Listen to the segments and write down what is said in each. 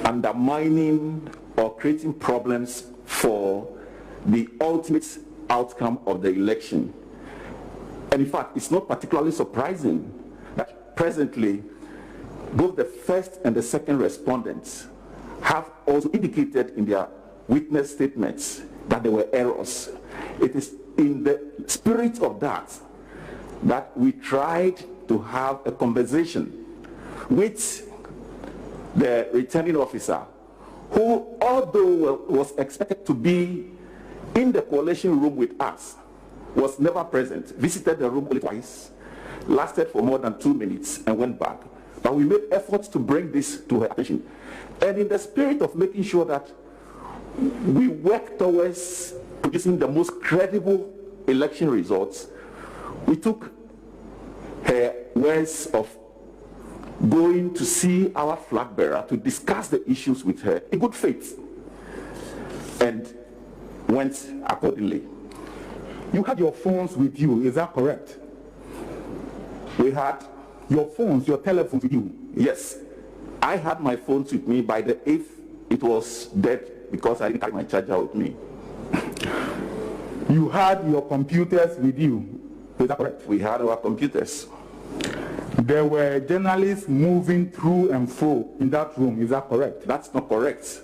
undermining or creating problems for the ultimate outcome of the election. And in fact, it's not particularly surprising that presently both the first and the second respondents have also indicated in their witness statements that there were errors. It is in the spirit of that we tried to have a conversation with the returning officer, who, although was expected to be in the coalition room with us, was never present, visited the room only twice, lasted for more than 2 minutes and went back. But we made efforts to bring this to her attention. And in the spirit of making sure that we work towards producing the most credible election results, we took her words of going to see our flag bearer to discuss the issues with her in good faith, and went accordingly. You had your phones with you, is that correct? We had your phones, your telephones with you? Yes. I had my phones with me. By the 8th, it was dead because I didn't carry my charger with me. You had your computers with you, is that correct? We had our computers. There were journalists moving through and fro in that room, is that correct? That's not correct.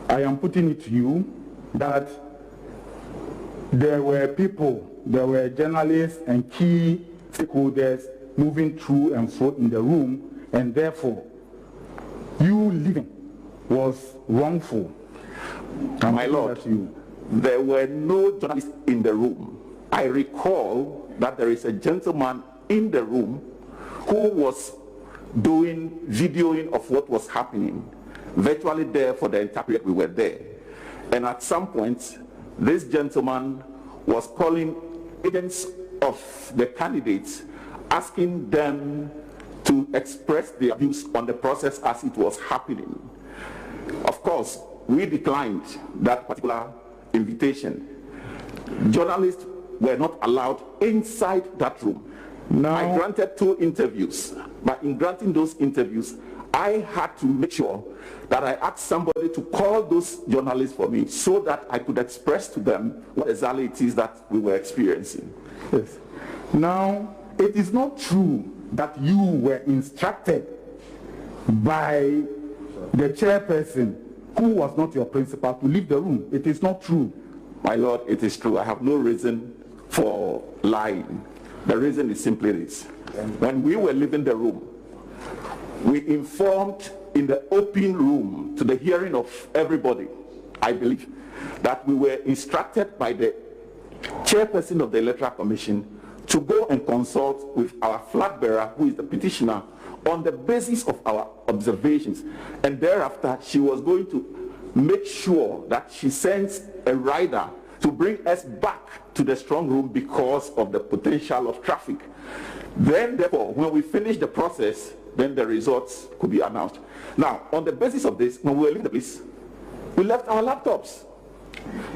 I am putting it to you that there were people, there were journalists and key stakeholders moving through and fro in the room, and therefore you leaving was wrongful. My Lord, there were no journalists in the room. I recall that there is a gentleman in the room who was doing videoing of what was happening, virtually there for the entire period we were there. And at some point, this gentleman was calling agents of the candidates, asking them to express their views on the process as it was happening. Of course, we declined that particular invitation. Journalists were not allowed inside that room. Now, I granted 2 interviews, but in granting those interviews, I had to make sure that I asked somebody to call those journalists for me so that I could express to them what exactly it is that we were experiencing. Yes. Now, it is not true that you were instructed by the chairperson, who was not your principal, to leave the room. It is not true. My Lord, it is true. I have no reason for lying. The reason is simply this. When we were leaving the room, we informed in the open room to the hearing of everybody, I believe, that we were instructed by the chairperson of the Electoral Commission to go and consult with our flag bearer, who is the petitioner, on the basis of our observations. And thereafter, she was going to make sure that she sends a rider to bring us back to the strong room because of the potential of traffic. Then, therefore, when we finish the process, then the results could be announced. Now, on the basis of this, when we were leaving the place, we left our laptops.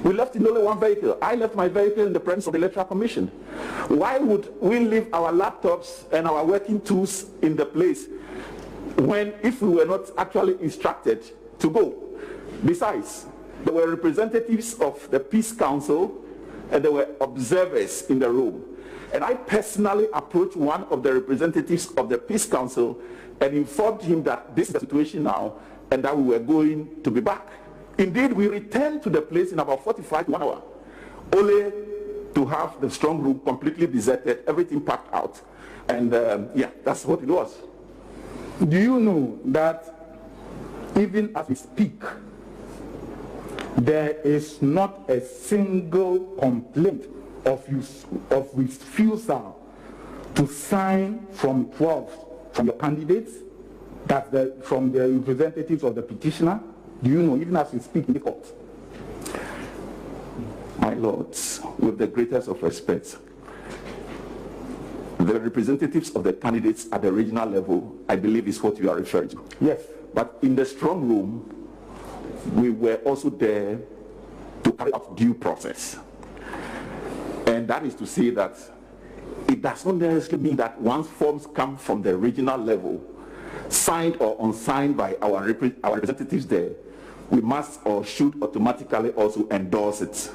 We left in only one vehicle. I left my vehicle in the presence of the Electoral Commission. Why would we leave our laptops and our working tools in the place when, if we were not actually instructed to go? Besides, there were representatives of the Peace Council and there were observers in the room. And I personally approached one of the representatives of the Peace Council and informed him that this is the situation now and that we were going to be back. Indeed, we returned to the place in about 45 to 1 hour, only to have the strong room completely deserted, everything packed out. And yeah, that's what it was. Do you know that even as we speak, there is not a single complaint of refusal to sign from 12 from your candidates, from the representatives of the petitioner? Do you know, even as we speak in the court? My lords, with the greatest of respect, the representatives of the candidates at the regional level, I believe, is what you are referring to. Yes. But in the strong room, we were also there to carry out due process. And that is to say that it does not necessarily mean that once forms come from the regional level, signed or unsigned by our representatives there, we must or should automatically also endorse it.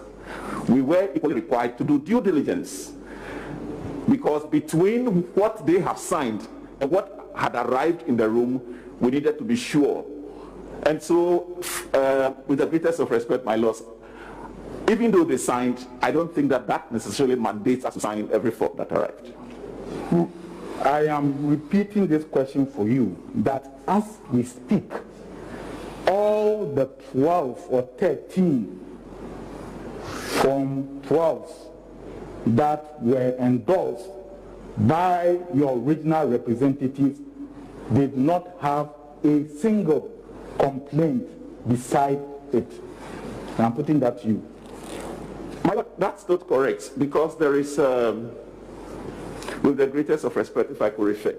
We were equally required to do due diligence, because between what they have signed and what had arrived in the room, we needed to be sure. And so, with the greatest of respect, my lords, even though they signed, I don't think that that necessarily mandates us to sign every form that arrived. I am repeating this question for you, that as we speak, all the 12 or 13 Form 12s that were endorsed by your original representatives did not have a single complaint beside it. And I'm putting that to you. That's not correct, because there is, with the greatest of respect, if I could refer.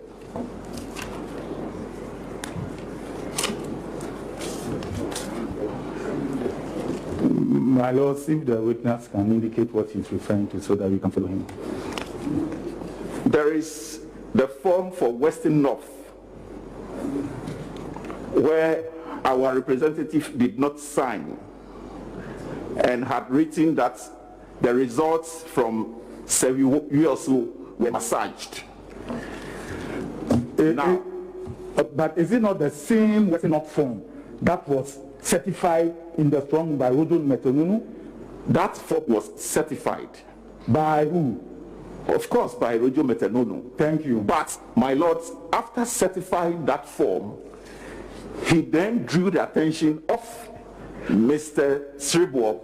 My lords, if the witness can indicate what he's referring to so that we can follow him. There is the form for Western North, where our representative did not sign and had written that the results from USO were massaged. Now, but is it not the same Western North form that was certified in the strong by Rojo Metonunu? That form was certified. By who? Of course, by Rojo Metonunu. Thank you. But, my lords, after certifying that form, he then drew the attention of Mr. Sribo,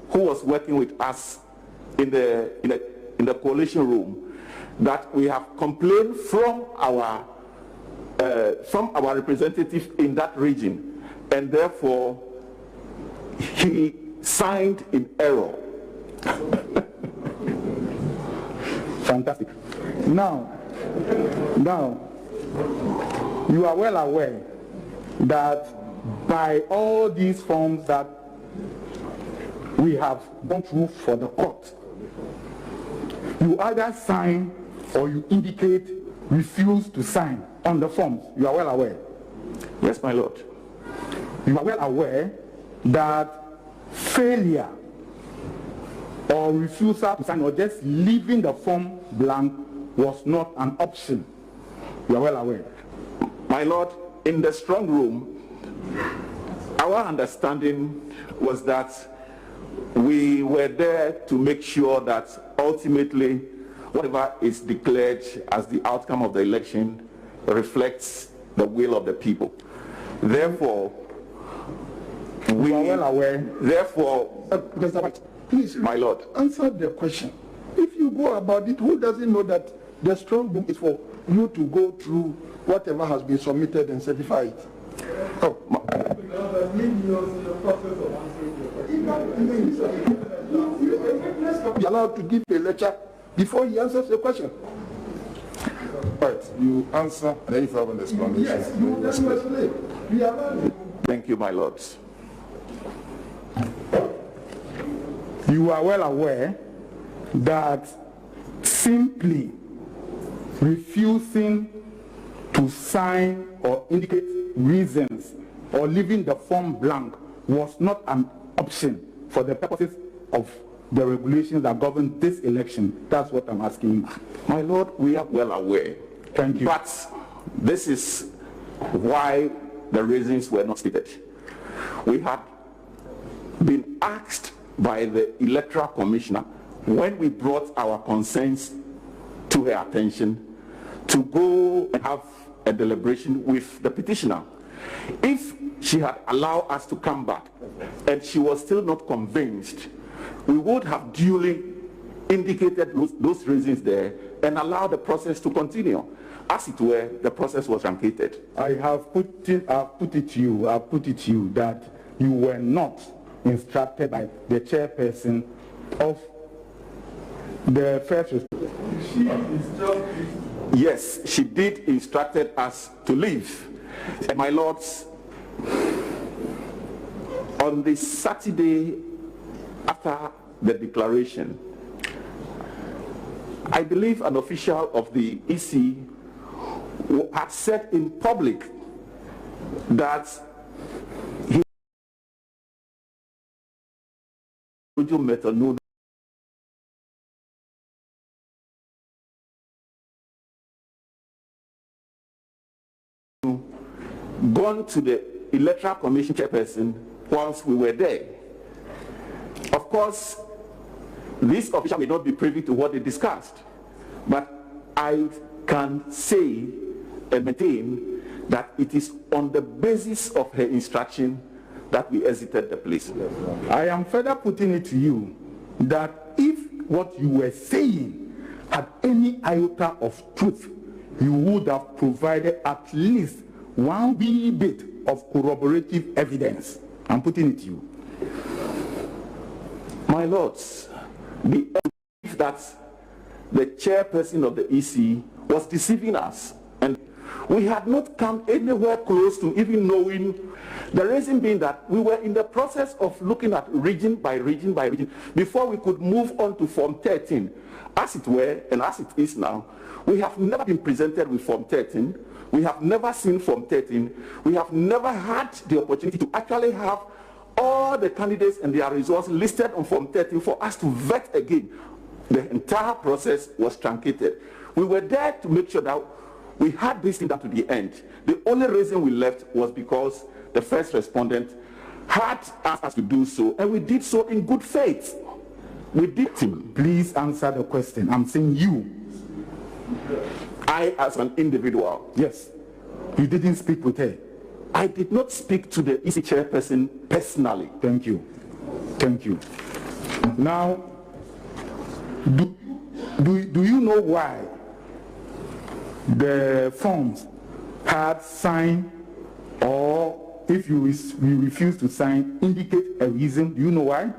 who was working with us in the coalition room, that we have complained from our representative in that region, and therefore he signed in error. Fantastic. Now, you are well aware that by all these forms that we have gone through for the court, you either sign or you indicate refuse to sign on the forms. You are well aware. Yes, my lord. You are well aware that failure or refusal to sign or just leaving the form blank was not an option. You are well aware. My lord, in the strong room, our understanding was that we were there to make sure that ultimately whatever is declared as the outcome of the election reflects the will of the people. Therefore, we are well aware. Therefore, Mr. White, please, my lord, answer the question. If you go about it, who doesn't know that the strong room is for you to go through whatever has been submitted and certified? Oh, be allowed to give a lecture before he answers the question. Right, you answer, and then if you have an explanation. Yes, you will explain. Thank you, my lords. You are well aware that simply refusing to sign or indicate reasons or leaving the form blank was not an option for the purposes of the regulations that govern this election. That's what I'm asking you. My lord, we are well aware. Thank you. But this is why the reasons were not stated. We had been asked by the Electoral Commissioner, when we brought our concerns to her attention, to go and have a deliberation with the petitioner. If she had allowed us to come back and she was still not convinced, we would have duly indicated those reasons there and allowed the process to continue. As it were, the process was truncated. I have put it to you that you were not instructed by the chairperson of the first response. Yes, she did instructed us to leave. And my lords, on the Saturday after the declaration, I believe an official of the EC had said in public that he method no gone to the Electoral Commission chairperson whilst we were there. Of course, this official may not be privy to what they discussed, but I can say and maintain that it is on the basis of her instruction that we exited the place. I am further putting it to you that if what you were saying had any iota of truth, you would have provided at least one wee bit of corroborative evidence. I'm putting it to you. My lords, the evidence that the chairperson of the EC was deceiving us, and we had not come anywhere close to even knowing. The reason being that we were in the process of looking at region by region by region before we could move on to Form 13. As it were, and as it is now, we have never been presented with Form 13. We have never seen Form 13. We have never had the opportunity to actually have all the candidates and their results listed on Form 13 for us to vet again. The entire process was truncated. We were there to make sure that we had this thing down to the end. The only reason we left was because the first respondent had asked us to do so, and we did so in good faith. We did. Please answer the question. I'm saying you. I, as an individual. Yes. You didn't speak with her. I did not speak to the EC chairperson personally. Thank you. Thank you. Now, do you know why the forms had signed, or if you refuse to sign, indicate a reason? Do you know why?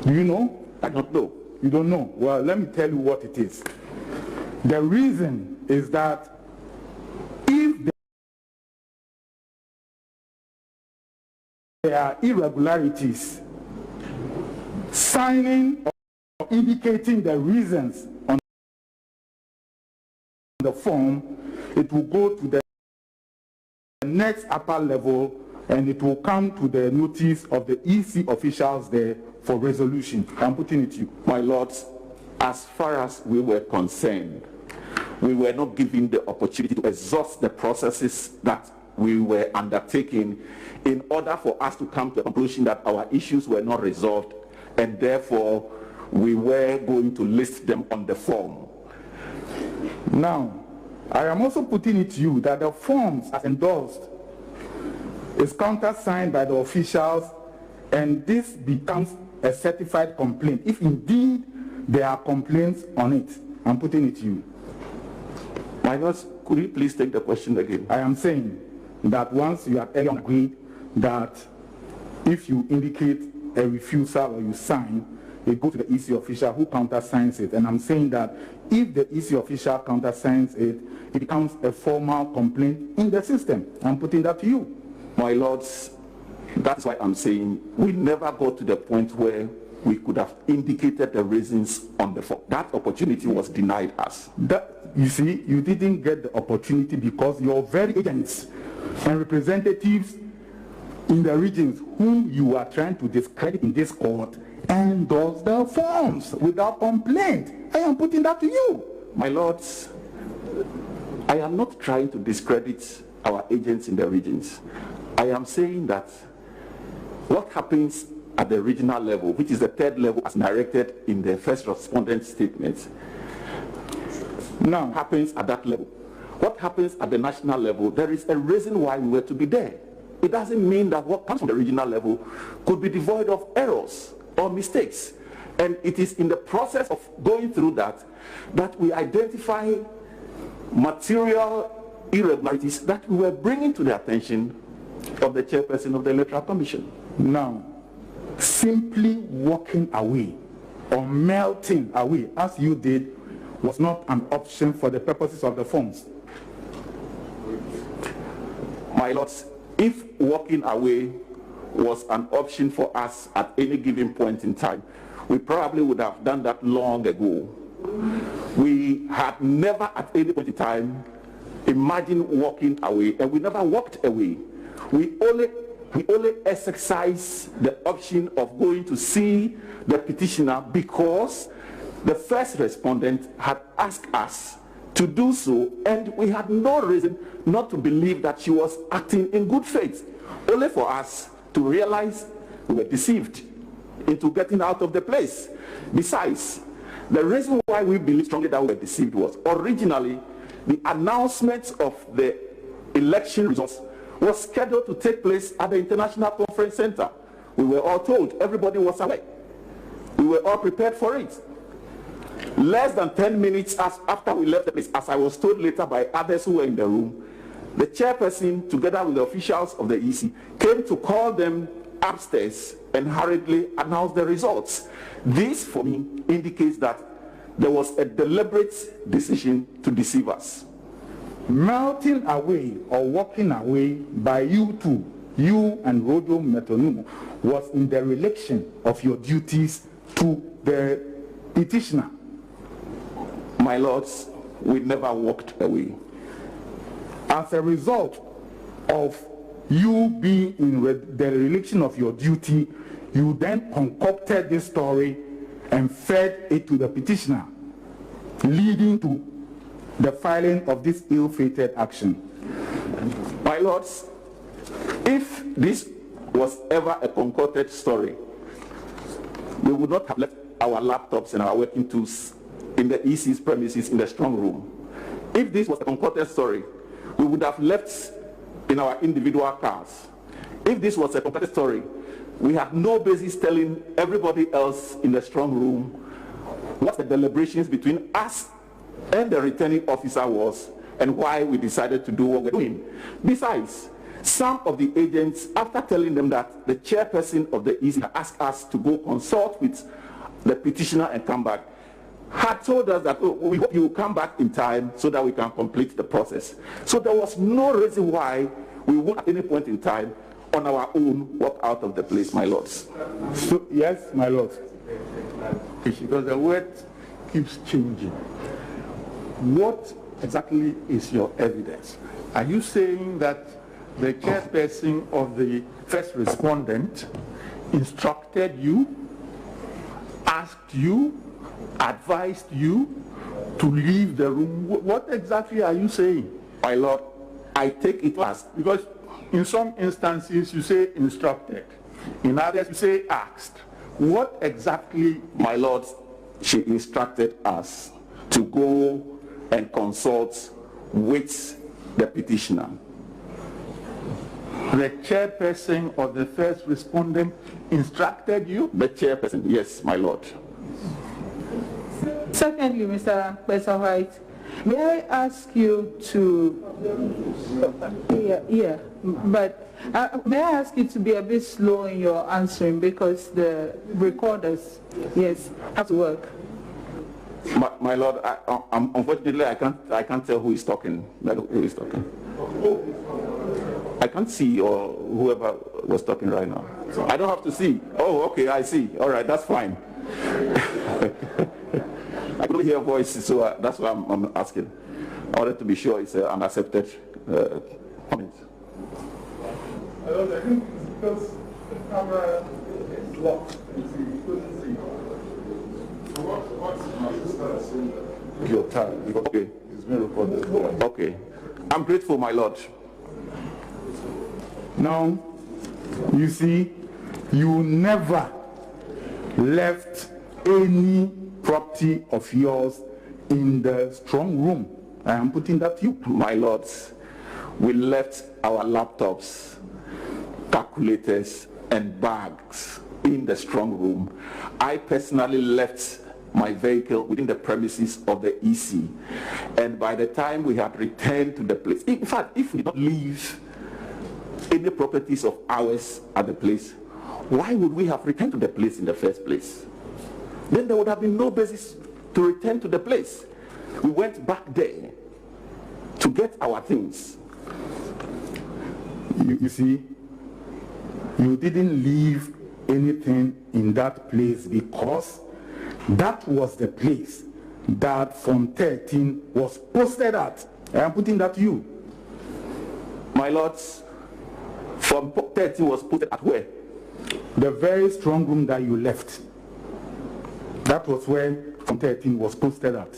Do you know? I don't know. You don't know? Well, let me tell you what it is. The reason is that if there are irregularities, signing or indicating the reasons on the form, it will go to the next upper level and it will come to the notice of the EC officials there for resolution. I'm putting it to you. My lords, as far as we were concerned, we were not given the opportunity to exhaust the processes that we were undertaking in order for us to come to the conclusion that our issues were not resolved, and therefore we were going to list them on the form. Now, I am also putting it to you that the forms as endorsed is countersigned by the officials, and this becomes a certified complaint if indeed there are complaints on it. I'm putting it to you. My lords, could you please take the question again? I am saying that once you have agreed that if you indicate a refusal or you sign, it goes to the EC official who countersigns it. And I'm saying that if the EC official countersigns it, it becomes a formal complaint in the system. I'm putting that to you. My lords, that's why I'm saying we never got to the point where we could have indicated the reasons on the form. That opportunity was denied us. That, you see, you didn't get the opportunity because your very agents and representatives in the regions whom you are trying to discredit in this court endorse the forms without complaint. I am putting that to you. My lords, I am not trying to discredit our agents in the regions. I am saying that what happens at the regional level, which is the third level as directed in the first respondent statement, now happens at that level. What happens at the national level, there is a reason why we were to be there. It doesn't mean that what comes from the regional level could be devoid of errors or mistakes. And it is in the process of going through that we identify material irregularities that we were bringing to the attention of the chairperson of the Electoral Commission. Now, simply walking away or melting away as you did was not an option for the purposes of the forms. My lords, if walking away was an option for us at any given point in time, we probably would have done that long ago. We had never at any point in time imagine walking away, and we never walked away. We only exercised the option of going to see the petitioner because the first respondent had asked us to do so, and we had no reason not to believe that she was acting in good faith, only for us to realize we were deceived into getting out of the place. Besides, the reason why we believe strongly that we were deceived was originally the announcement of the election results was scheduled to take place at the International Conference Center. We were all told, everybody was aware. We were all prepared for it. Less than 10 minutes after we left the place, as I was told later by others who were in the room, the chairperson, together with the officials of the EC, came to call them upstairs and hurriedly announced the results. This, for me, indicates that there was a deliberate decision to deceive us. Melting away or walking away by you two, you and Rojo Metonu, was in the relation of your duties to the petitioner. My lords, we never walked away. As a result of you being in the relation of your duty, you then concocted this story and fed it to the petitioner, leading to the filing of this ill-fated action. My lords, if this was ever a concocted story, we would not have left our laptops and our working tools in the EC's premises in the strong room. If this was a concocted story, we would have left in our individual cars. If this was a concocted story, we had no basis telling everybody else in the strong room what the deliberations between us and the returning officer was and why we decided to do what we're doing. Besides, some of the agents, after telling them that the chairperson of the EC asked us to go consult with the petitioner and come back, had told us that, oh, we hope you will come back in time so that we can complete the process. So there was no reason why we would at any point in time on our own walk out of the place, my lords. So, yes, my lords. Because the word keeps changing. What exactly is your evidence? Are you saying that the chairperson of the first respondent instructed you, asked you, advised you to leave the room? What exactly are you saying? My lord, I take it as, because in some instances you say instructed, in others you say asked. What exactly? My lords, she instructed us to go and consult with the petitioner. The chairperson of the first respondent instructed you? The chairperson, yes, my lord. Secondly, Mr. White, may I ask you to, may I ask you to be a bit slow in your answering because the recorders, yes, have to work. My lord, unfortunately, I can't tell who is talking. Who is talking? I can't see or whoever was talking right now. I don't have to see. Oh, okay, I see. All right, that's fine. I couldn't hear voices, so that's why I'm asking. I wanted to be sure it's an accepted comment. I think it's because the camera is locked. You couldn't see. What's your time? Okay. It's been recorded. Okay. I'm grateful, my lord. Now, you see, you never left any property of yours in the strong room. I am putting that to you. My lords, we left our laptops, calculators, and bags in the strong room. I personally left my vehicle within the premises of the EC. And by the time we had returned to the place, in fact, if we did not leave any properties of ours at the place, why would we have returned to the place in the first place? Then there would have been no basis to return to the place. We went back there to get our things. You see, you didn't leave anything in that place because that was the place that Form 13 was posted at. I am putting that to you. My lords, Form 13 was put at where? The very strong room that you left. That was where Form 13 was posted at.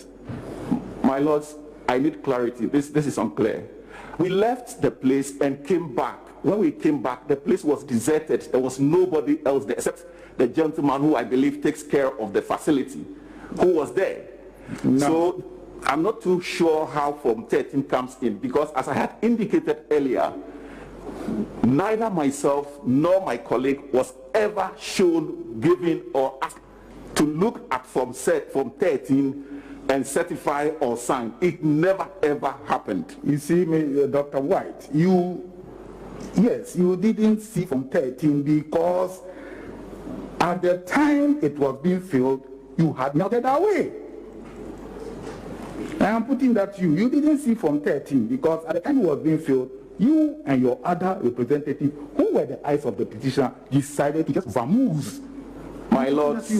My lords, I need clarity. This is unclear. We left the place and came back. When we came back, the place was deserted. There was nobody else there except the gentleman who I believe takes care of the facility, who was there. No. So I'm not too sure how Form 13 comes in, because as I had indicated earlier, neither myself nor my colleague was ever shown, given, or asked to look at Form 13 and certify or sign. It never ever happened. You see, Dr. White, you didn't see Form 13 because at the time it was being filled, you had melted away. I am putting that to you. You didn't see Form 13 because at the time it was being filled, you and your other representatives, who were the eyes of the petitioner, decided to just vamoose. My lords,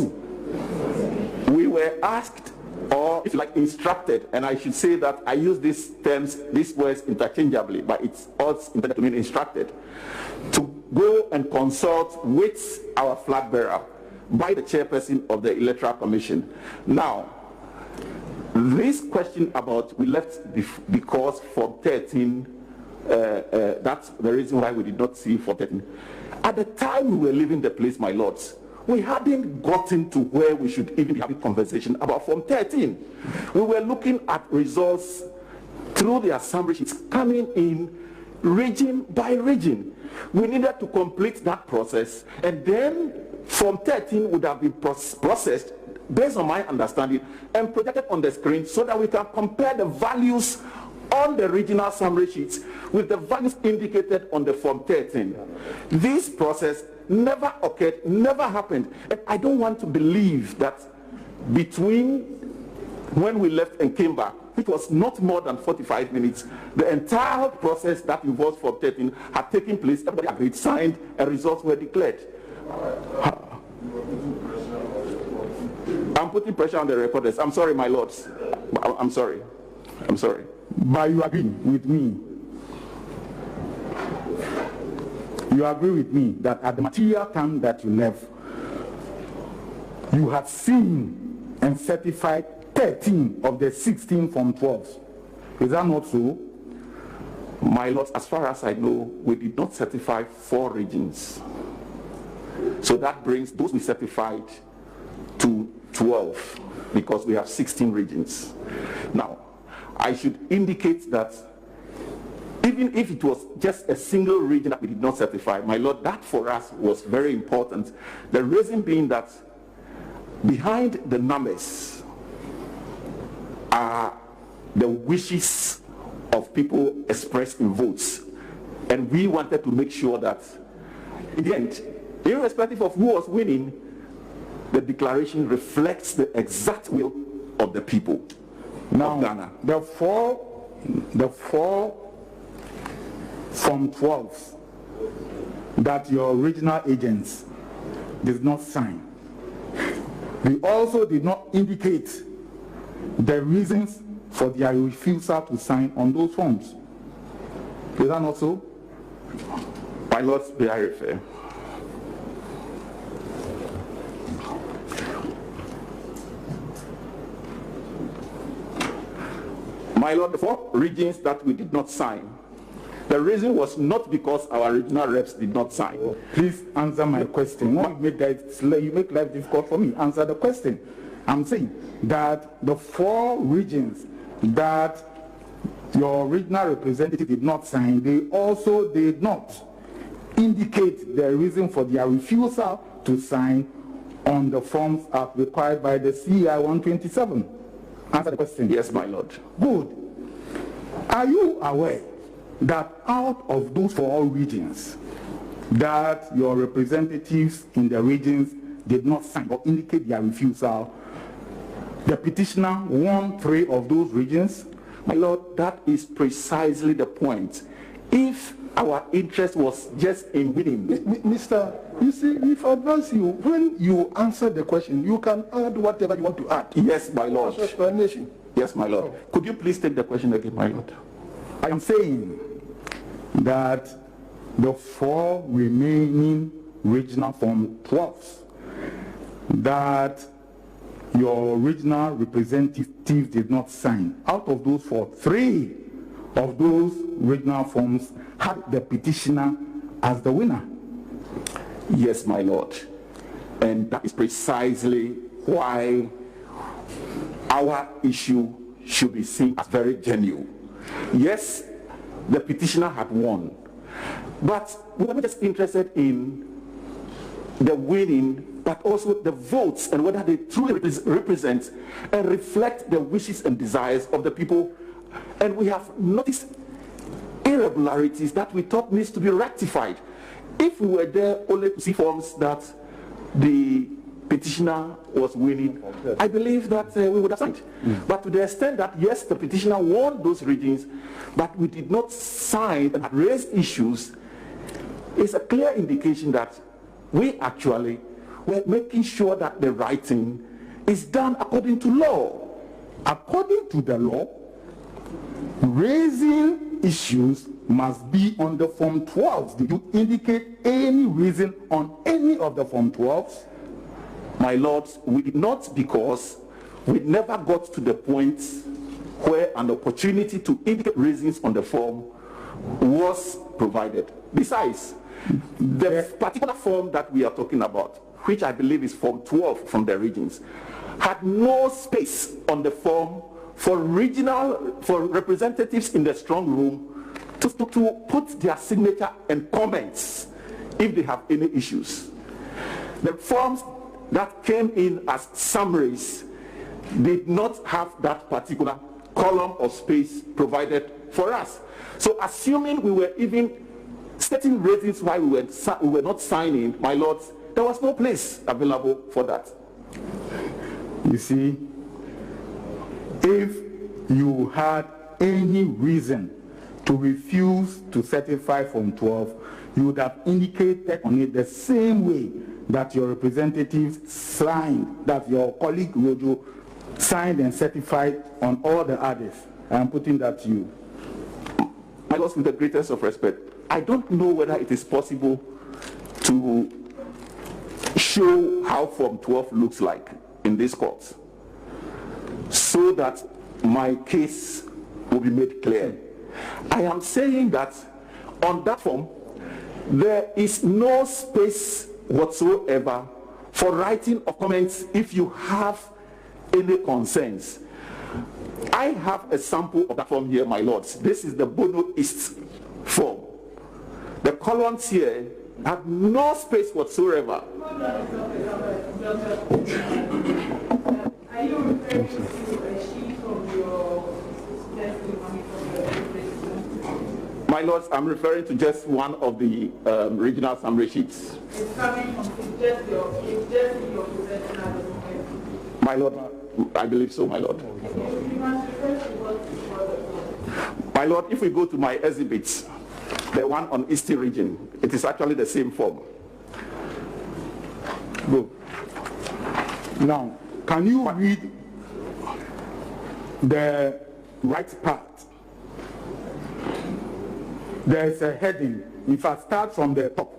we were asked, or if you like, instructed, and I should say that I use these terms, these words interchangeably, but it's all intended to mean instructed, to go and consult with our flag bearer by the chairperson of the Electoral Commission. Now, this question about we left because Form 13, that's the reason why we did not see Form 13. At the time we were leaving the place, my lords, we hadn't gotten to where we should even be having conversation about Form 13. We were looking at results through the assembly sheets coming in region by region. We needed to complete that process, and then Form 13 would have been processed based on my understanding and projected on the screen so that we can compare the values on the regional summary sheets with the values indicated on the Form 13. This process never occurred, never happened. And I don't want to believe that between when we left and came back, it was not more than 45 minutes, the entire process that involves Form 13 had taken place, everybody agreed, signed, and results were declared. I'm putting pressure on the recorders. I'm sorry, my lords. I'm sorry. I'm sorry. But you agree with me. You agree with me that at the material time that you left, you had seen and certified 13 of the 16 Form 12s. Is that not so? My lords, as far as I know, we did not certify 4 regions. So that brings those we certified to 12, because we have 16 regions. Now, I should indicate that even if it was just a single region that we did not certify, my lord, that for us was very important. The reason being that behind the numbers are the wishes of people expressed in votes. And we wanted to make sure that in the end, irrespective of who was winning, the declaration reflects the exact will of the people of Ghana. The four Form 12s that your original agents did not sign, they also did not indicate the reasons for their refusal to sign on those forms. Is that not so? My lords, may I refer? My lord, the 4 regions that we did not sign, the reason was not because our regional reps did not sign. Please answer my question. You make life difficult for me. Answer the question. I'm saying that the 4 regions that your regional representative did not sign, they also did not indicate the reason for their refusal to sign on the forms as required by the CEI 127. Answer the question. Yes, my lord. Good. Are you aware that out of those 4 regions that your representatives in the regions did not sign or indicate their refusal, the petitioner won 3 of those regions? My lord, that is precisely the point. If our interest was just in winning. Mr. You see, if I advise you, when you answer the question, you can add whatever you want to add. Yes, my lord. Explanation. Yes, my Lord. Could you please take the question again, my Lord? I am saying that the 4 remaining regional Form 12s that your regional representatives did not sign, out of those 4, 3 of those regional forms had the petitioner as the winner. Yes, my Lord. And that is precisely why our issue should be seen as very genuine. Yes, the petitioner had won, but we were not just interested in the winning, but also the votes and whether they truly represent and reflect the wishes and desires of the people. And we have noticed irregularities that we thought needs to be rectified. If we were there only to see forms that the petitioner was winning, I believe that we would have signed. But to the extent that, yes, the petitioner won those regions, but we did not sign and raise issues, is a clear indication that we actually were making sure that the writing is done according to law. According to the law, raising issues must be on the Form 12s. Did you indicate any reason on any of the Form 12s? My lords, we did not, because we never got to the point where an opportunity to indicate reasons on the form was provided. Besides, the particular form that we are talking about, which I believe is Form 12 from the regions, had no space on the form for representatives in the strong room to put their signature and comments if they have any issues. The forms that came in as summaries did not have that particular column or space provided for us. So assuming we were even stating reasons why we were not signing, my lords, there was no place available for that. You see, if you had any reason to refuse to certify Form 12, you would have indicated on it the same way that your representatives signed, that your colleague Rojo signed and certified on all the others. I am putting that to you. My lords, with the greatest of respect, I don't know whether it is possible to show how Form 12 looks like in this court so that my case will be made clear. I am saying that on that form, there is no space whatsoever for writing of comments if you have any concerns. I have a sample of that form here, my lords. This is the Bono East form. The columns here have no space whatsoever. Are you referring to a sheet from your testimony from the My lords, I'm referring to just one of the regional summary sheets. It's coming from just your possession at the moment. My lord, I believe so, my lord. My lord, if we go to my exhibits, the one on Eastern region, it is actually the same form. Good. Now, can you read the right part? There is a heading. In fact, start from the top.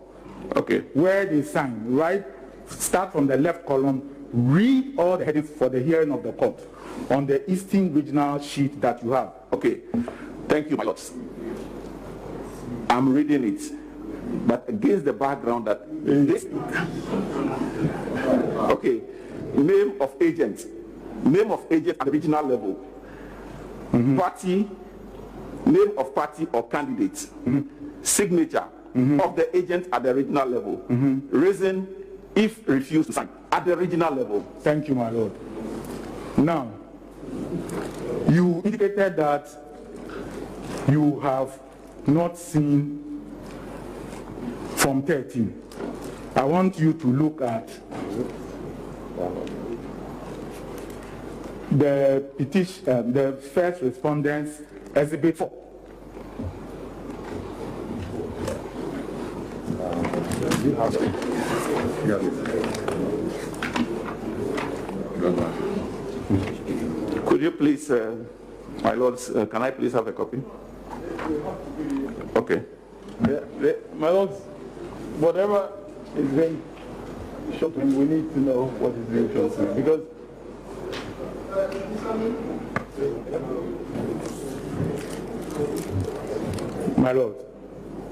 Okay. Where they sign, right? Start from the left column. Read all the headings for the hearing of the court on the Eastern regional sheet that you have. Okay. Thank you, my lords. I'm reading it, but against the background that this. Okay. Name of agent at the regional level. Party, name of party or candidate. Signature of the agent at the regional level. Reason if refused to sign at the regional level. Thank you, my lord. Now, you indicated that you have not seen Form 13. I want you to look at the petition, the first respondent's exhibit 4. Could you please, my lords, can I please have a copy? Okay. My lords, whatever is being shown to him, we need to know what is being shown to him, because My Lord.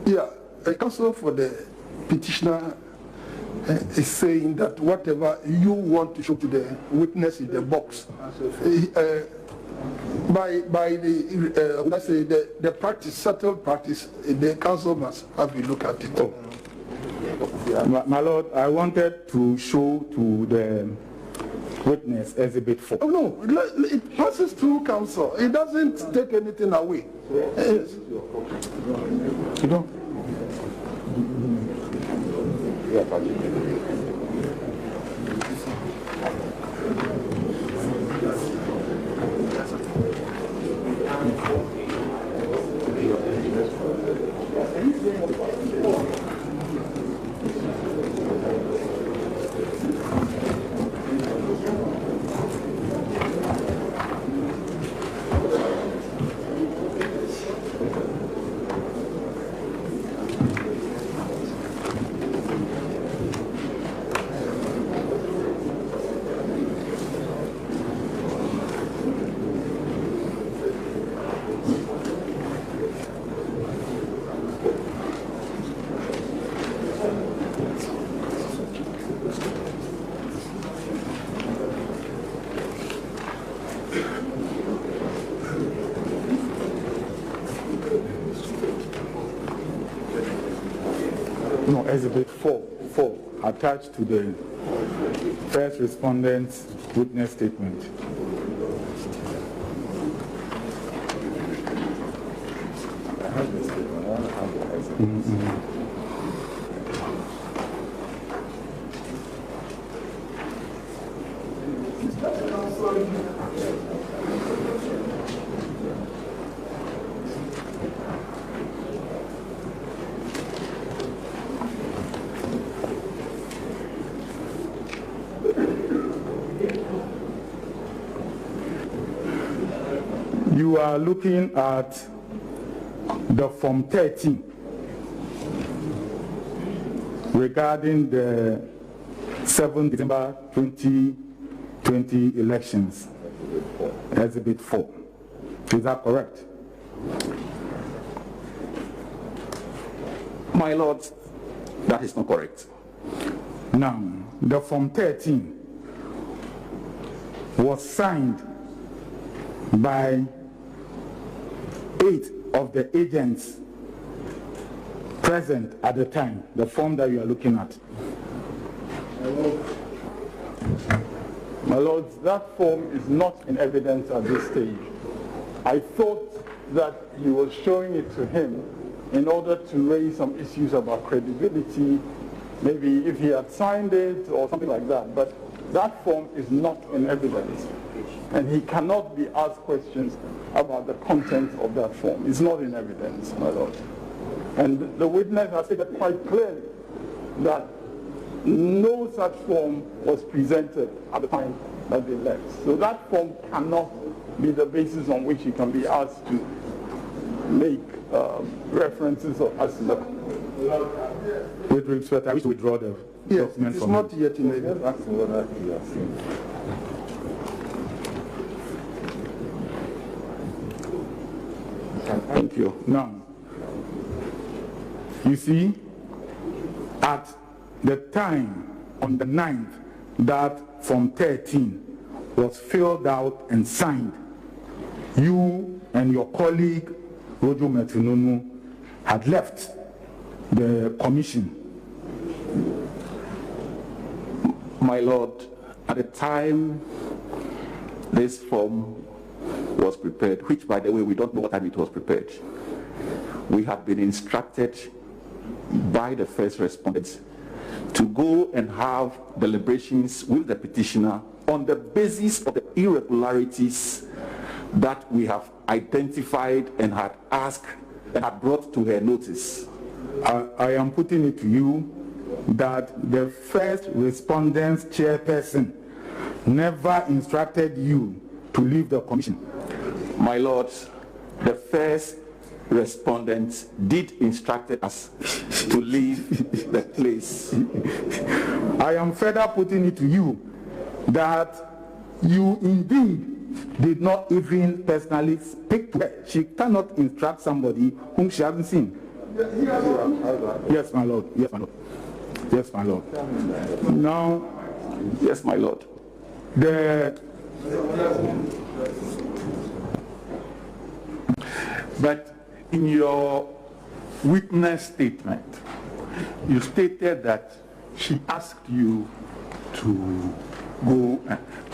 Yeah, the counsel for the petitioner is saying that whatever you want to show to the witness in the box, by the let's say the practice, settled practice, the council must have a look at it. Oh. My Lord, I wanted to show to the witness Exhibit 4. Oh, no, it passes through council. It doesn't take anything away. You know? No, Exhibit 4 attached to the first respondent's witness statement. I have the statement. I don't have the exhibit. You are looking at the Form 13 regarding the 7 December 2020 elections, Exhibit 4. Is that correct? My lord, that is not correct. Now, the Form 13 was signed by 8 of the agents present at the time, the form that you are looking at. my lords, that form is not in evidence at this stage. I thought that he was showing it to him in order to raise some issues about credibility, maybe if he had signed it or something like that, but that form is not in evidence. And he cannot be asked questions about the content of that form. It's not in evidence, my lord. And the witness has stated quite clearly that no such form was presented at the time that they left. So that form cannot be the basis on which he can be asked to make references as to the... With respect, I wish to withdraw the Yes, document it's from not you. yet in evidence. That's what you are saying. Thank you. Now, you see, at the time on the 9th that Form 13 was filled out and signed, you and your colleague Rojo Metununu had left the commission. My lord, at the time this form was prepared, which by the way we don't know what time it was prepared, we had been instructed by the first respondents to go and have deliberations with the petitioner on the basis of the irregularities that we have identified and had asked and had brought to her notice. I am putting it to you that the first respondent's chairperson never instructed you to leave the commission. My Lord, the first respondent did instruct us to leave the place. I am further putting it to you that you indeed did not even personally speak to her. She cannot instruct somebody whom she hasn't seen. Yes, my Lord. Yes, my Lord. Yes, my Lord. Now, yes, my Lord. But in your witness statement, you stated that she asked you to go.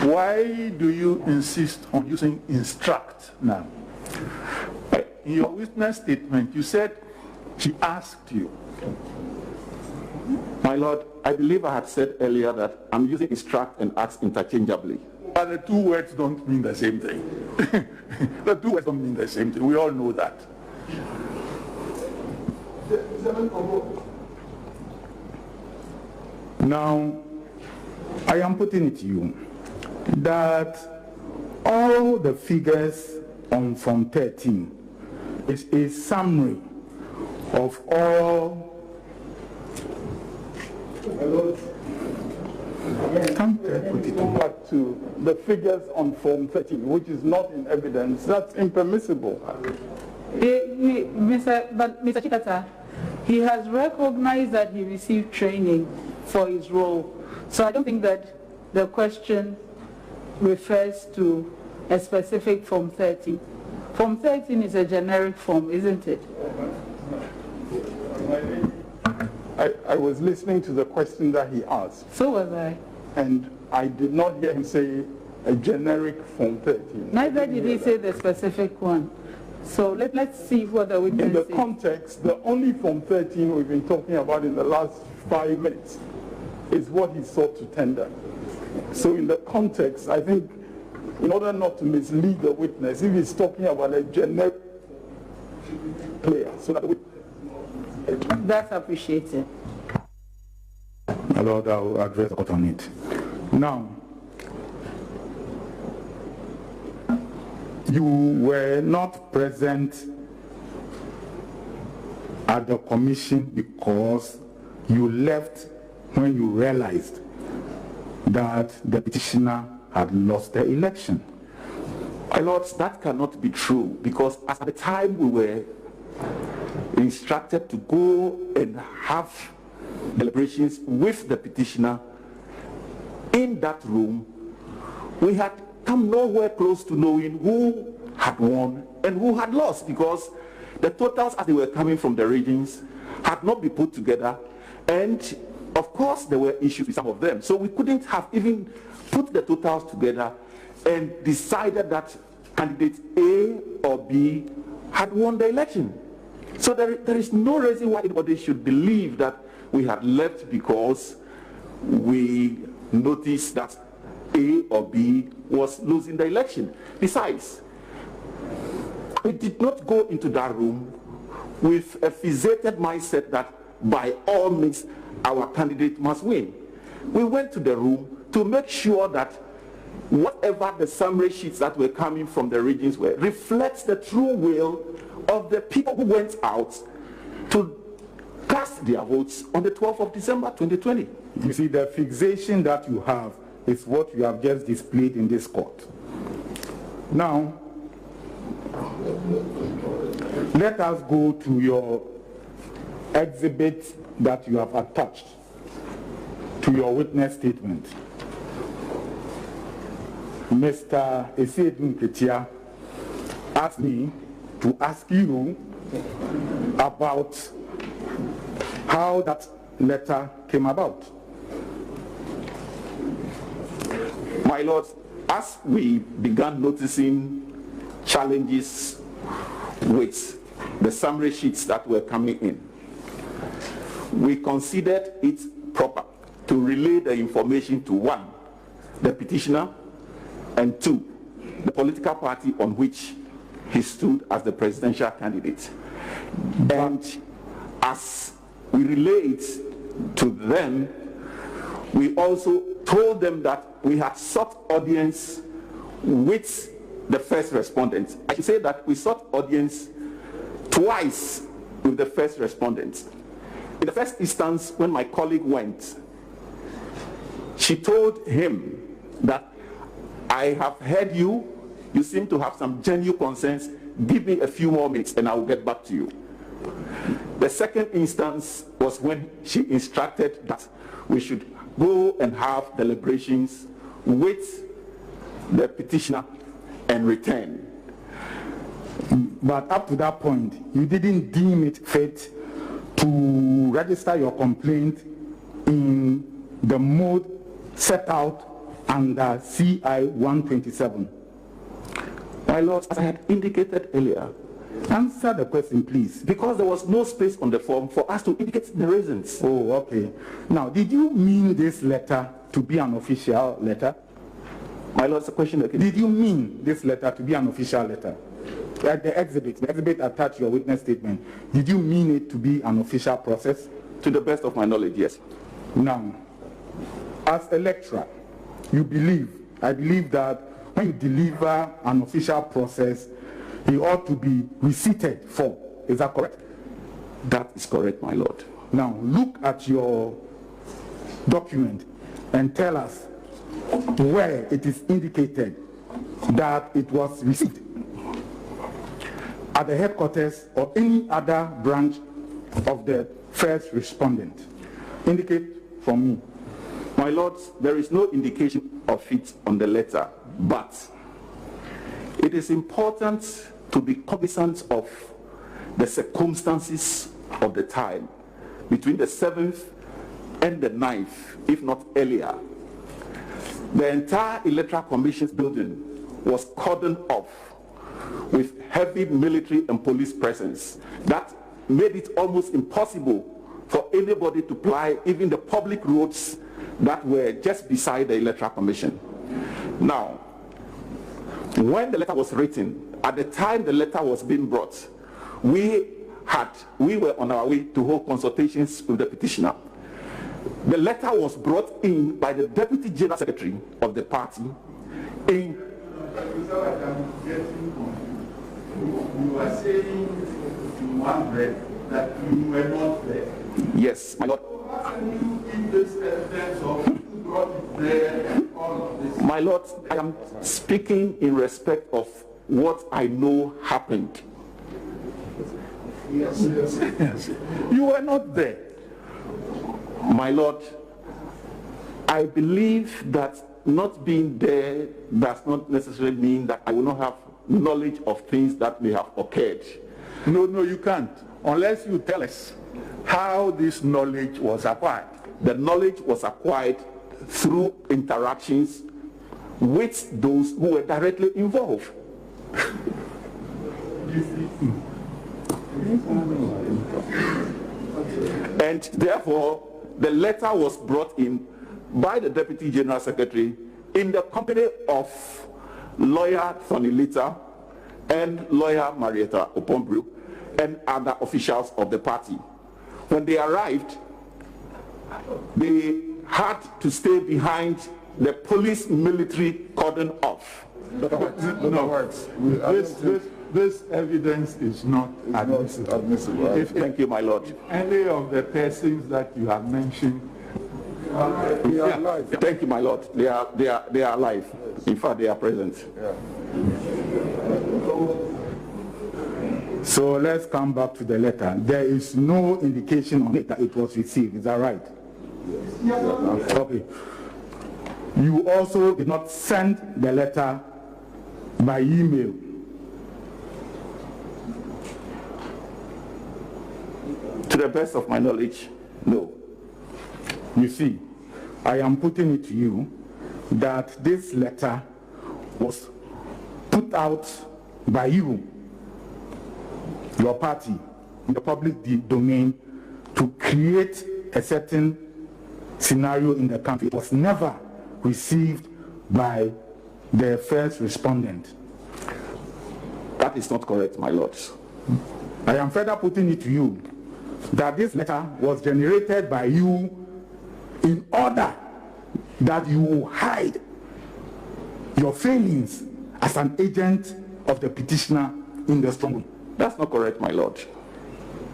Why do you insist on using instruct now? In your witness statement, you said she asked you. My Lord, I believe I had said earlier that I'm using instruct and ask interchangeably. But the two words don't mean the same thing. The two words don't mean the same thing. We all know that. Now, I am putting it to you that all the figures on Form 13 is a summary of all. Go back to the figures on Form 13, which is not in evidence. That's impermissible. Mr. Chikata, he has recognized that he received training for his role. So I don't think that the question refers to a specific Form 13. Form 13 is a generic form, isn't it? I was listening to the question that he asked. So was I. And I did not hear him say a generic Form 13. Neither did he say the specific one. So let's see what the witness In the says. context, the only Form 13 we've been talking about in the last 5 minutes is what he sought to tender. So in the context, I think, in order not to mislead the witness, if he's talking about a generic player, so that that's appreciated. My Lord, I will address the court on it. Now, you were not present at the commission because you left when you realized that the petitioner had lost the election. My Lord, that cannot be true because at the time we were instructed to go and have deliberations with the petitioner in that room, we had come nowhere close to knowing who had won and who had lost because the totals as they were coming from the regions had not been put together, and of course there were issues with some of them, so we couldn't have even put the totals together and decided that candidate A or B had won the election. So there is no reason why anybody should believe that we had left because we noticed that A or B was losing the election. Besides, we did not go into that room with a fixated mindset that by all means our candidate must win. We went to the room to make sure that whatever the summary sheets that were coming from the regions were reflects the true will of the people who went out to cast their votes on the 12th of December 2020. You see, the fixation that you have is what you have just displayed in this court. Now, let us go to your exhibit that you have attached to your witness statement. Mr. Esedun Ketia asked me to ask you about how that letter came about. My Lord, as we began noticing challenges with the summary sheets that were coming in, we considered it proper to relay the information to one, the petitioner, and two, the political party on which he stood as the presidential candidate. And as we relayed to them, we also told them that we had sought audience with the first respondent. I should say that we sought audience twice with the first respondent. In the first instance, when my colleague went, she told him that I have heard you seem to have some genuine concerns, give me a few more minutes and I will get back to you. The second instance was when she instructed that we should go and have deliberations with the petitioner and return. But up to that point, you didn't deem it fit to register your complaint in the mode set out under CI 127. My Lord, as I had indicated earlier, answer the question, please. Because there was no space on the form for us to indicate the reasons. Oh, okay. Now, did you mean this letter to be an official letter? My Lord, it's a question again. Did you mean this letter to be an official letter? Like the exhibit attached to your witness statement, did you mean it to be an official process? To the best of my knowledge, yes. Now, as a lecturer, I believe that when you deliver an official process, it ought to be receipted for. Is that correct? That is correct, my Lord. Now, look at your document and tell us where it is indicated that it was received. At the headquarters or any other branch of the first respondent. Indicate for me. My Lord, there is no indication of it on the letter, but it is important to be cognizant of the circumstances of the time between the 7th and the 9th, if not earlier. The entire Electoral Commission's building was cordoned off with heavy military and police presence. That made it almost impossible for anybody to ply even the public roads that were just beside the Electoral Commission. Now, when the letter was written, at the time the letter was being brought, we were on our way to hold consultations with the petitioner. The letter was brought in by the Deputy General Secretary of the party in... You are saying in one breath that you were not there. Yes, my Lord. How can you give this evidence of who brought it there and all of this? My Lord, I am speaking in respect of what I know happened. Yes. You were not there. My Lord, I believe that not being there does not necessarily mean that I will not have knowledge of things that may have occurred. No, you can't. Unless you tell us how this knowledge was acquired. The knowledge was acquired through interactions with those who were directly involved. And therefore, the letter was brought in by the Deputy General Secretary in the company of lawyer Thonilita and lawyer Marietta Opombru and other officials of the party. When they arrived, they had to stay behind the police military cordon off. This evidence is not admissible. Thank you, my Lord. Any of the persons that you have mentioned are alive. Thank you, my Lord. They are alive. In fact, they are present. So let's come back to the letter. There is no indication on it that it was received. Is that right? Yes. Okay. You also did not send the letter by email. To the best of my knowledge, no. You see, I am putting it to you that this letter was put out by you, your party, in the public domain to create a certain scenario in the country. It was never received by the first respondent. That is not correct, my lords. I am further putting it to you that this letter was generated by you in order that you hide your failings as an agent of the petitioner in the strong room. That's not correct, my lord.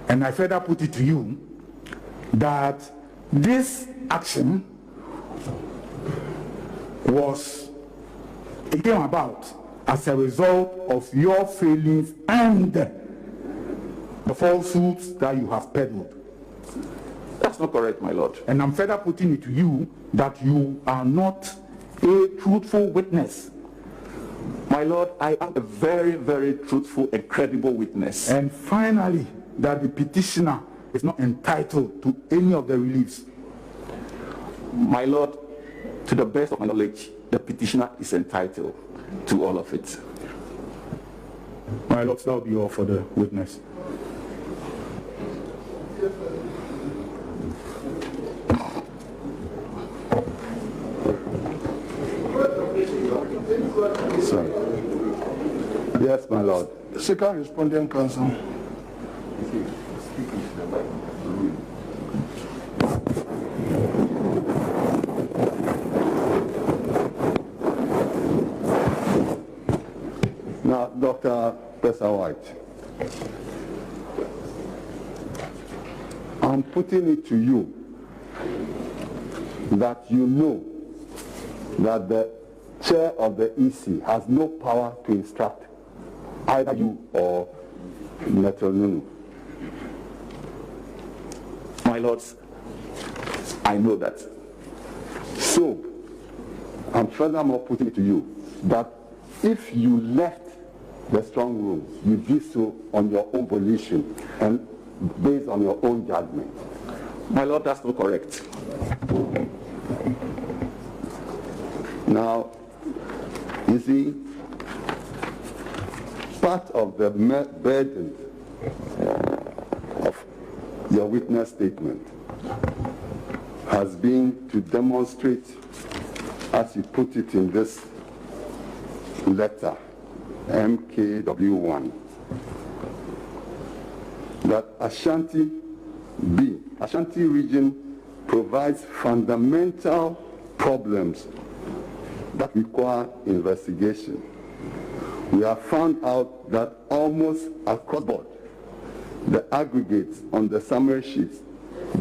And I further put it to you that this action it came about as a result of your failings and the falsehoods that you have peddled. That's not correct, my lord. And I'm further putting it to you that you are not a truthful witness. My lord, I am a very, very truthful and credible witness. And finally, that the petitioner is not entitled to any of the reliefs. My lord, to the best of my knowledge, the petitioner is entitled to all of it. My lord, that will be all for the witness. Sorry. Yes, my lord. Second respondent counsel. Now, Dr. Professor White, I'm putting it to you that you know that the chair of the EC has no power to instruct either you or Metronunu. My lords, I know that. So, I'm furthermore putting it to you that if you left the strong room, you did so on your own volition and based on your own judgment. My lord, that's not correct. Now, you see, part of the burden of your witness statement has been to demonstrate, as you put it in this letter, MKW1, that Ashanti region provides fundamental problems that require investigation. We have found out that almost across the board, the aggregates on the summary sheets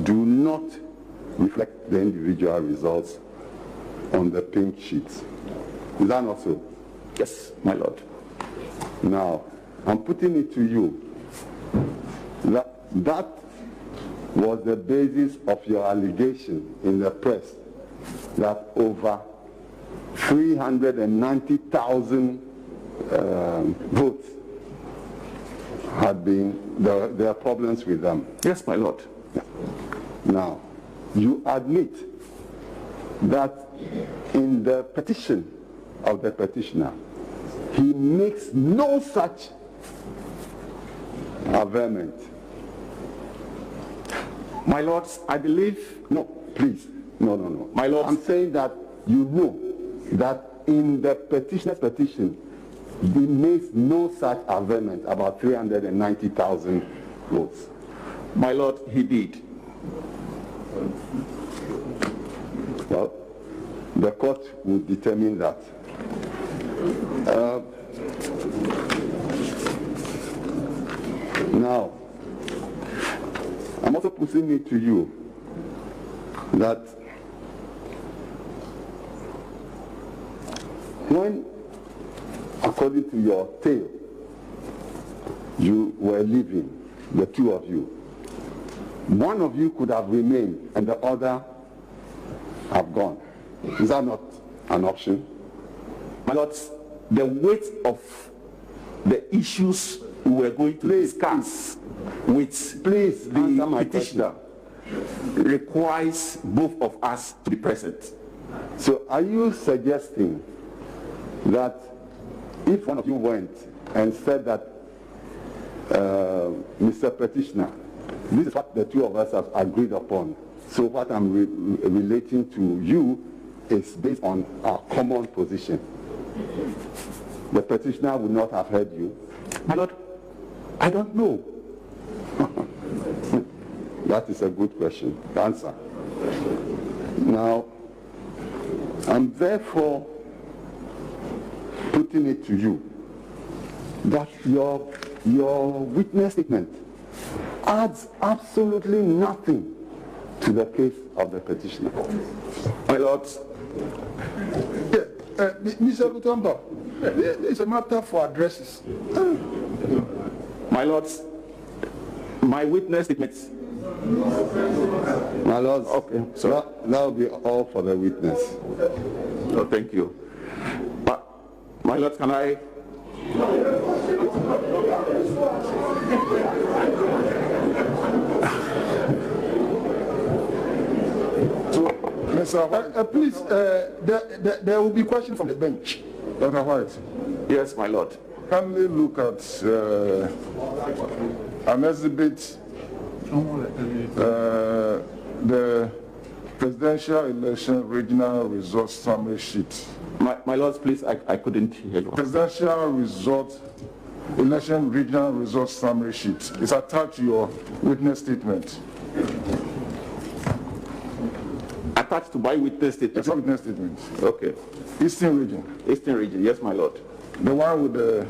do not reflect the individual results on the pink sheets. Is that not so? Yes, my lord. Now, I'm putting it to you that that was the basis of your allegation in the press that over 390,000 votes had been, there are problems with them. Yes, my lord. Now, you admit that in the petition of the petitioner, he makes no such averment. My lords, I believe... No, please. No. My lords, I'm saying that you know that in the petitioner's petition, he makes no such averment about 390,000 votes. My lord, he did. Well, the court will determine that. Now, I'm also putting it to you that when, according to your tale, you were leaving, the two of you, one of you could have remained and the other have gone. Is that not an option? My lords, the weight of the issues we were going to discuss with the petitioner requires both of us to be present. So are you suggesting that if one of you went and said that, Mr. Petitioner, this is what the two of us have agreed upon, so what I'm relating to you is based on our common position, the petitioner would not have heard you? My lord, I don't know. That is a good question to answer. Now, I'm therefore putting it to you that your witness statement adds absolutely nothing to the case of the petitioner. My Lord, Mr. Lutombo, it's a matter for addresses. my lords, my witness statements. My lords, Okay, so that will be all for the witness. Oh, thank you. But, my lords, can I? Mr. White, please, there will be questions from the bench. Dr. White. Yes, my lord. Kindly look at an exhibit, the presidential election regional results summary sheet. My lords, please, I couldn't hear you. Presidential election regional results summary sheet is attached to your witness statement. Attached to my witness statement. It's a witness statement. Okay. Eastern region. Eastern region, yes, my lord. The one with the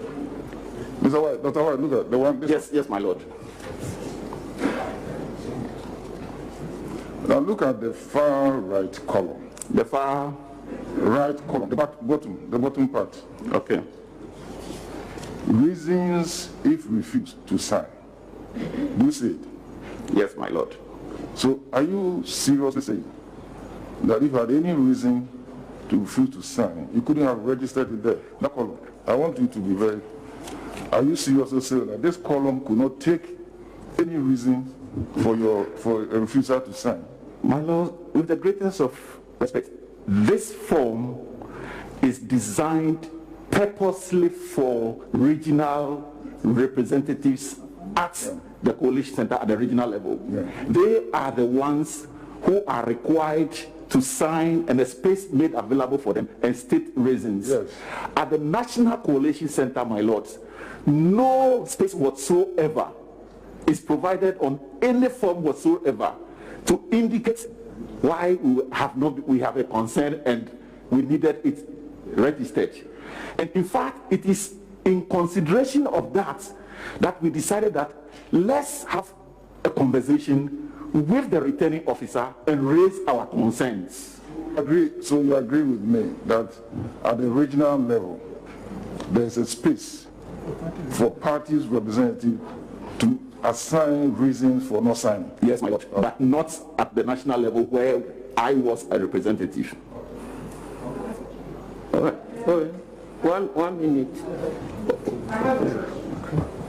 Mr. White, Dr. White, look at the one. Yes, my lord. Now look at the far right column. The far Right column, the bottom part. okay. Reasons if refused to sign. Do you see it? Yes, my lord. So are you seriously saying that if you had any reason to refuse to sign, you couldn't have registered it there? That column. I want you to be very. Are you seriously saying that this column could not take any reason for a refusal to sign? My lord, with the greatest of respect, this form is designed purposely for regional representatives at the coalition center at the regional level. Yeah. They are the ones who are required to sign and a space made available for them and state reasons. Yes. At the National Coalition Center, my lords, no space whatsoever is provided on any form whatsoever to indicate why we have a concern and we needed it registered. And in fact, it is in consideration of that we decided that let's have a conversation with the returning officer and raise our concerns. So you agree with me that at the regional level, there's a space for parties representative to assign reasons for not signing? Yes, my lord, but not at the national level where I was a representative. All right. One minute.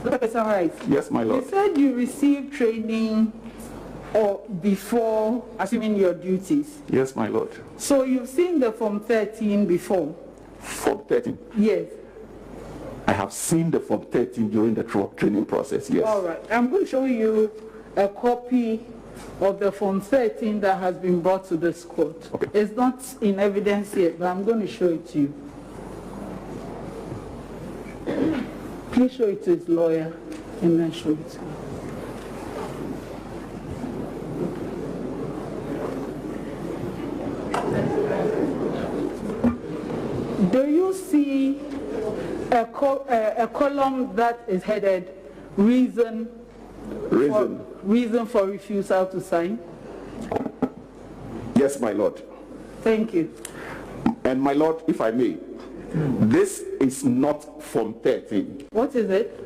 Professor White. Yes, my lord. You said you received training or before assuming your duties. Yes, my lord. So you've seen the Form 13 before? Form 13? Yes. I have seen the Form 13 during the training process, yes. All right. I'm going to show you a copy of the Form 13 that has been brought to this court. Okay. It's not in evidence yet, but I'm going to show it to you. Please show it to his lawyer and then show it to you. Do you see a column that is headed reason for refusal to sign? Yes, my lord. Thank you. And my lord, if I may, this is not Form 13. What is it?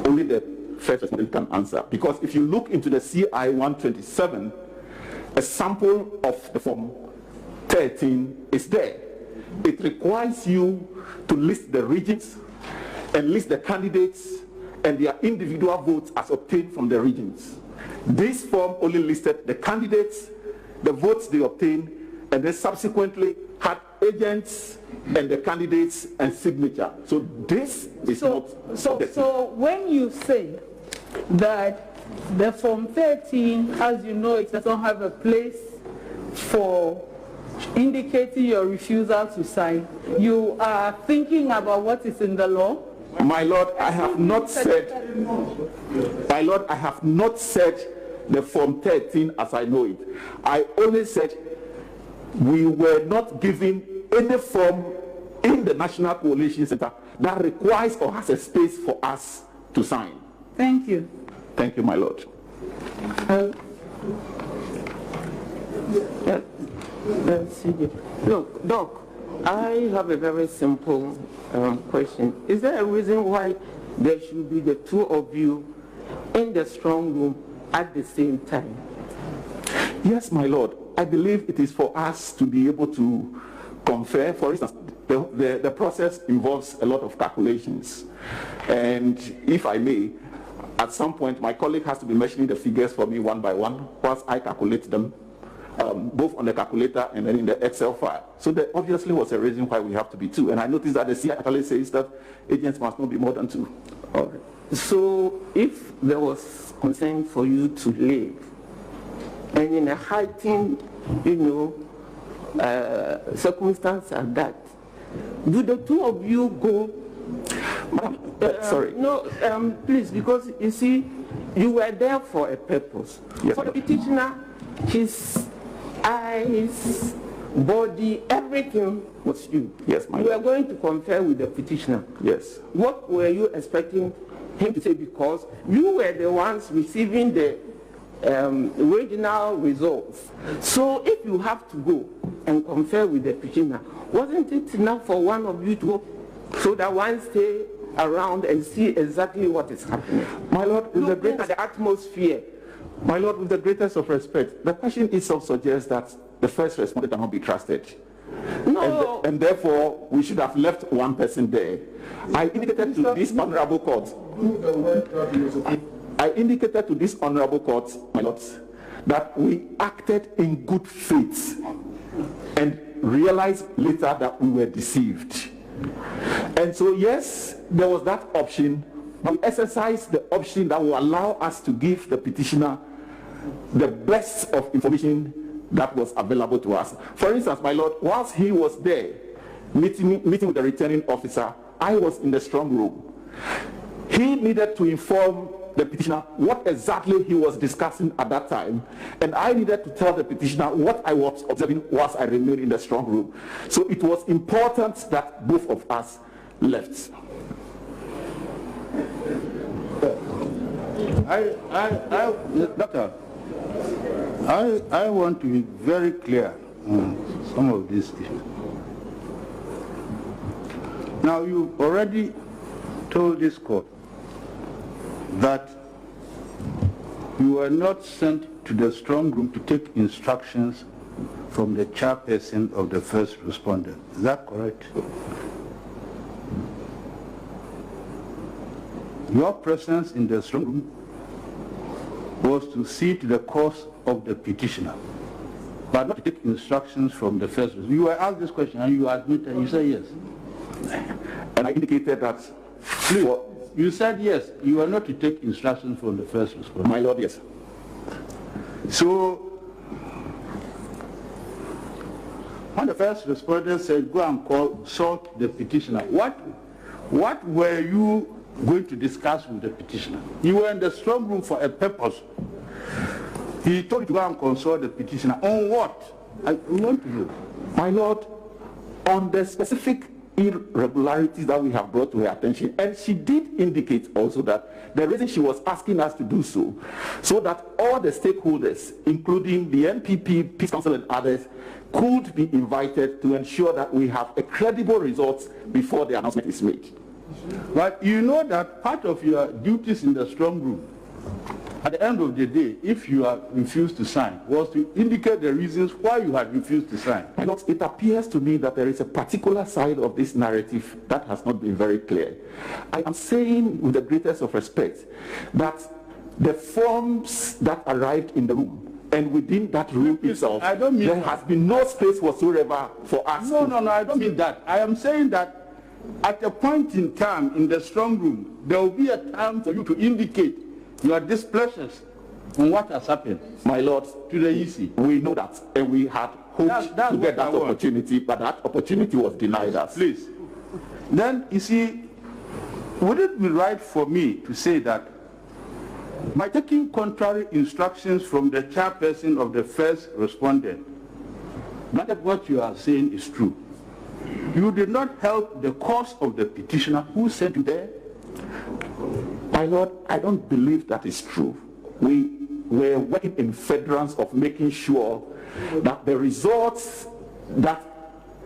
Only the first respondent can answer. Because if you look into the CI 127, a sample of the Form 13 is there. It requires you to list the regions and list the candidates and their individual votes as obtained from the regions. This form only listed the candidates, the votes they obtained, and then subsequently had agents and the candidates and signature. So this is not... So when you say that the Form 13, as you know, it doesn't have a place for indicating your refusal to sign, you are thinking about what is in the law? My lord, I have not said... My lord, I have not said the Form 13 as I know it. I only said we were not given any form in the National Coalition Center that requires or has a space for us to sign. Thank you. Thank you, my Lord. Let's see. Look, Doc, I have a very simple question. Is there a reason why there should be the two of you in the strong room at the same time? Yes, my Lord. I believe it is for us to be able to confer. For instance, the process involves a lot of calculations. And if I may, at some point, my colleague has to be mentioning the figures for me one by one, whilst I calculate them, both on the calculator and then in the Excel file. So there obviously was a reason why we have to be two. And I noticed that the CI actually says that agents must not be more than two. Okay. So if there was consent for you to leave, and in a heightened, circumstance like that, do the two of you go? Sorry. No, please, because you see, you were there for a purpose. Yes, for the petitioner, his eyes, body, everything was you. Yes, my You were going to confer with the petitioner. Yes. What were you expecting him to say? Because you were the ones receiving the original results. So if you have to go and confer with the petitioner, wasn't it enough for one of you to go so that one stay around and see exactly what is happening? My Lord, with the greatest atmosphere. My Lord, with the greatest of respect, the question itself suggests that the first responder cannot be trusted. No. And therefore, we should have left one person there. I indicated to this honorable court, my Lord, that we acted in good faith and realized later that we were deceived. And so, yes, there was that option. We exercised the option that will allow us to give the petitioner the best of information that was available to us. For instance, my Lord, whilst he was there meeting with the returning officer, I was in the strong room. He needed to inform the petitioner what exactly he was discussing at that time, and I needed to tell the petitioner what I was observing whilst I remained in the strong room. So it was important that both of us left. Doctor, I want to be very clear on some of these issues. Now, you already told this court that you were not sent to the strong room to take instructions from the chairperson of the first responder. Is that correct? Your presence in the strong room was to see to the cause of the petitioner, but not to take instructions from the first responder. You were asked this question and you admitted, you said yes. And I indicated that. You said yes, you were not to take instructions from the first responder. My Lord, yes. So, when the first responder said, go and consult the petitioner, what were you going to discuss with the petitioner? You were in the strong room for a purpose. He told you to go and consult the petitioner. On what? I want to know. My Lord, on the specific irregularities that we have brought to her attention, and she did indicate also that the reason she was asking us to do so that all the stakeholders, including the NPP, Peace Council and others, could be invited to ensure that we have a credible result before the announcement is made. But you know that part of your duties in the strong room, at the end of the day, if you have refused to sign, was to indicate the reasons why you had refused to sign. It appears to me that there is a particular side of this narrative that has not been very clear. I am saying with the greatest of respect that the forms that arrived in the room, and within that room itself, there has been no space whatsoever for us. No, I don't mean that. I am saying that at a point in time in the strong room, there will be a time for you to indicate your displeasure on what has happened. My Lord, to the EC. We know that, and we had hoped to get that opportunity, but that opportunity was denied us. Please. Then, you see, would it be right for me to say that by taking contrary instructions from the chairperson of the first respondent, not that what you are saying is true, You did not help the cause of the petitioner who sent you there. My Lord, I don't believe that is true. We were working in furtherance of making sure that the results that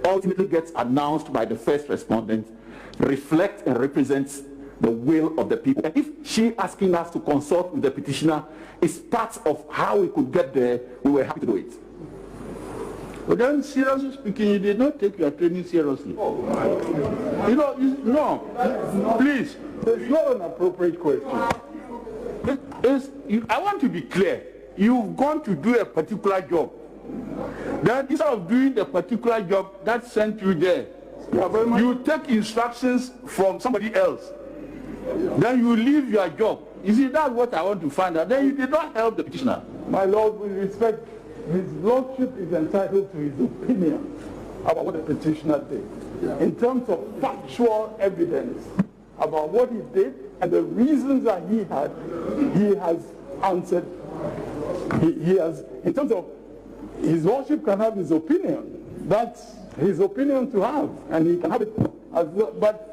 ultimately gets announced by the first respondent reflect and represent the will of the people. And if she asking us to consult with the petitioner is part of how we could get there, we were happy to do it. But then, seriously speaking, you did not take your training seriously. You know, no, please. It's not an appropriate question. I want to be clear. You've gone to do a particular job. Then instead of doing the particular job that sent you there, you take instructions from somebody else. Then you leave your job. You see, that's what I want to find out. Then you did not help the petitioner. My Lord, with respect, his lordship is entitled to his opinion about what the petitioner did. In terms of factual evidence about what he did and the reasons that he had, he has answered. He has, in terms of, his lordship can have his opinion. That's his opinion to have, and he can have it as well. But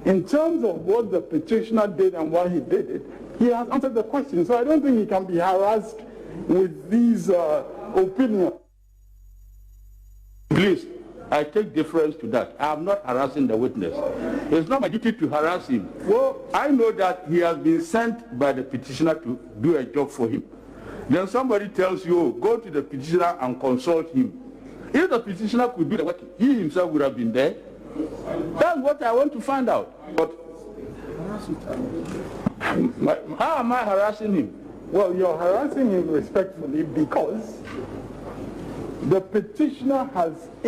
in terms of what the petitioner did and why he did it, he has answered the question. So I don't think he can be harassed with these opinions. Please, I take deference to that. I am not harassing the witness. It's not my duty to harass him. Well, I know that he has been sent by the petitioner to do a job for him. Then somebody tells you, oh, go to the petitioner and consult him. If the petitioner could do the work, he himself would have been there. That's what I want to find out. But how am I harassing him? Well, you're harassing him respectfully because the petitioner has